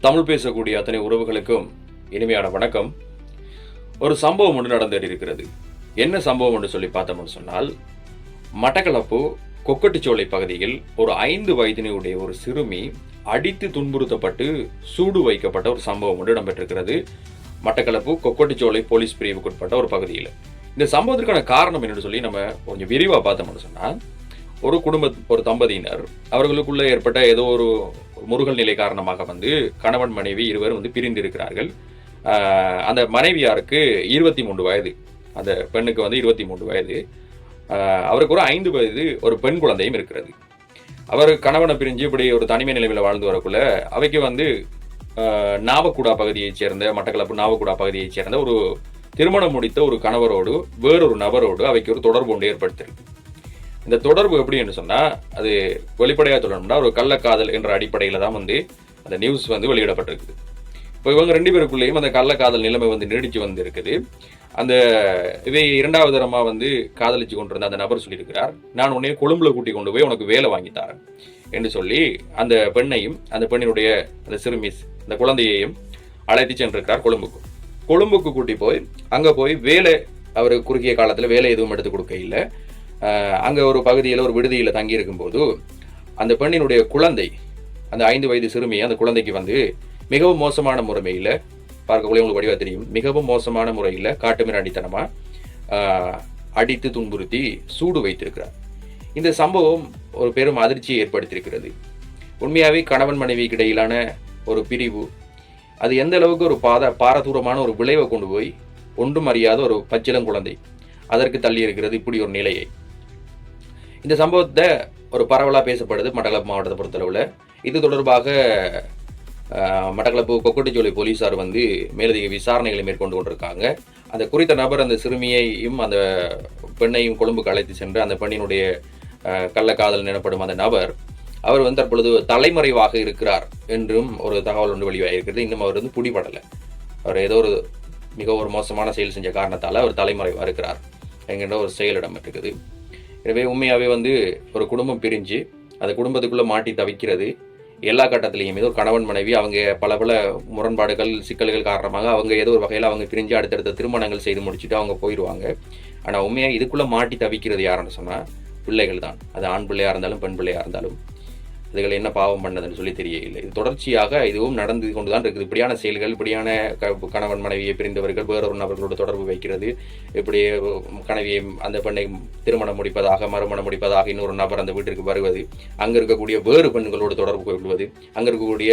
தமிழ் பேசக்கூடிய அத்தனை உறவுகளுக்கும் இனிமையான வணக்கம். ஒரு சம்பவம் ஒன்று நடந்துட்டு இருக்கிறது. என்ன சம்பவம் என்று சொல்லி பார்த்தோம்னு சொன்னால், மட்டக்களப்பு கொக்கட்டிச்சோலை பகுதியில் ஒரு 5 வயதினுடைய ஒரு சிறுமி அடித்து துன்புறுத்தப்பட்டு சூடு வைக்கப்பட்ட ஒரு சம்பவம் ஒன்று இடம்பெற்றிருக்கிறது. மட்டக்களப்பு கொக்கட்டிச்சோலை போலீஸ் பிரிவுக்குட்பட்ட ஒரு பகுதியில். இந்த சம்பவத்திற்கான காரணம் என்னன்னு சொல்லி நம்ம கொஞ்சம் விரிவாக பார்த்தோம்னு சொன்னால், ஒரு தம்பதியினர் அவர்களுக்குள்ள ஏற்பட்ட ஏதோ ஒரு முருகல் நிலை காரணமாக கணவன் மனைவி இருவர் பிரிந்திருக்கிறார்கள். அந்த மனைவியாருக்கு 23 வயது, அந்த பெண்ணுக்கு 23 வயது, அவருக்கு ஒரு 5 வயது ஒரு பெண் குழந்தையும் இருக்கிறது. அவர் கணவனை பிரிஞ்சு இப்படி ஒரு தனிமை நிலைமையில் வாழ்ந்து வரக்குள்ள அவைக்கு நாவக்குடா பகுதியைச் சேர்ந்த, மட்டக்களப்பு நாவக்குடா பகுதியைச் சேர்ந்த ஒரு திருமணம் முடித்த ஒரு கணவரோடு வேறொரு நபரோடு அவைக்கு ஒரு தொடர்பு ஒன்று ஏற்படுத்தியிருக்கு. இந்த தொடர்பு எப்படி என்று சொன்னால், அது வெளிப்படையாக சொல்லணும்னா ஒரு கள்ளக்காதல் என்ற அடிப்படையில் தான் அந்த நியூஸ் வெளியிடப்பட்டிருக்குது. இப்போ இவங்க 2 பேருக்குள்ளேயும் அந்த கள்ளக்காதல் நிலைமை நீடிச்சு இருக்குது. அந்த இவை 2வது தரமாக காதலிச்சு கொண்டிருந்த அந்த நபர் சொல்லியிருக்கிறார், நான் உன்னைய கொழும்புல கூட்டி கொண்டு போய் உனக்கு வேலை வாங்கி தரேன் என்று சொல்லி அந்த பெண்ணையும் அந்த பெண்ணினுடைய அந்த சிறுமிஸ் அந்த குழந்தையையும் அழைத்து சென்றிருக்கிறார் கொழும்புக்கு கூட்டி போய் அங்கே போய் வேலை, அவர் குறுகிய காலத்தில் வேலை எதுவும் எடுத்து கொடுக்க இல்லை. அங்கே ஒரு பகுதியில் ஒரு விடுதியில் தங்கி இருக்கும்போது அந்த பெண்ணினுடைய குழந்தை, அந்த 5 வயது சிறுமி, அந்த குழந்தைக்கு மிகவும் மோசமான முறையில், பார்க்கக்கூடிய உங்களுக்கு வடிவாக தெரியும், மிகவும் மோசமான முறையில் காட்டுமிராண்டித்தனமாக அடித்து துன்புறுத்தி சூடு வைத்திருக்கிறார். இந்த சம்பவம் ஒரு பெரும் அதிர்ச்சியை ஏற்படுத்தியிருக்கிறது. உண்மையாகவே கணவன் மனைவிக்கு இடையிலான ஒரு பிரிவு அது எந்த அளவுக்கு ஒரு பாரதூரமான ஒரு விளைவை கொண்டு போய் ஒன்றும் அறியாத ஒரு பச்சிளம் குழந்தை அதற்கு தள்ளி இருக்கிறது. இப்படி ஒரு நிலையை, இந்த சம்பவத்தை ஒரு பரவலாக பேசப்படுது மட்டக்களப்பு மாவட்டத்தை பொறுத்தளவில். இது தொடர்பாக மட்டக்களப்பு கொக்கட்டிச்சோலை போலீஸார் மேலதிக விசாரணைகளை மேற்கொண்டு கொண்டிருக்காங்க. அந்த குறித்த நபர் அந்த சிறுமியையும் அந்த பெண்ணையும் கொழும்புக்கு அழைத்து சென்று அந்த பெண்ணினுடைய கள்ளக்காதல் எனப்படும் அந்த நபர், அவர் தற்பொழுது தலைமறைவாக இருக்கிறார் என்றும் ஒரு தகவல் ஒன்று வெளியாகிருக்கிறது. இன்னும் அவர் பிடிபடலை. அவர் ஏதோ ஒரு மிக ஒரு மோசமான செயல் செஞ்ச காரணத்தால் அவர் தலைமறைவாக இருக்கிறார் என்கின்ற ஒரு செயல் இடம்பெற்றிருக்குது. எனவே உண்மையாகவே ஒரு குடும்பம் பிரிஞ்சு அந்த குடும்பத்துக்குள்ளே மாட்டி தவிக்கிறது. எல்லா கட்டத்திலையுமே ஒரு கணவன் மனைவி அவங்க பல முரண்பாடுகள் சிக்கல்கள் காரணமாக அவங்க ஏதோ ஒரு வகையில் அவங்க பிரிஞ்சு அடுத்தடுத்த திருமணங்கள் செய்து முடிச்சுட்டு அவங்க போயிடுவாங்க. ஆனால் உண்மையாக இதுக்குள்ளே மாட்டி தவிக்கிறது யாருன்னு சொன்னால் பிள்ளைகள் தான். அது ஆண் பிள்ளையாக இருந்தாலும் பெண் பிள்ளையாக இருந்தாலும் இதுகள் என்ன பாவம் பண்ணதுன்னு சொல்லி தெரியவில்லை. இது தொடர்ச்சியாக இதுவும் நடந்து கொண்டு தான் இருக்குது. இப்படியான செயல்கள், இப்படியான கணவன் மனைவியை பிரிந்தவர்கள் வேறொரு நபர்களோடு தொடர்பு வைக்கிறது, இப்படி கனவியை அந்த பெண்ணை திருமணம் முடிப்பதாக மறுமணம் முடிப்பதாக இன்னொரு நபர் அந்த வீட்டிற்கு வருவது, அங்கே இருக்கக்கூடிய வேறு பெண்களோடு தொடர்பு கொள்வது, அங்கே இருக்கக்கூடிய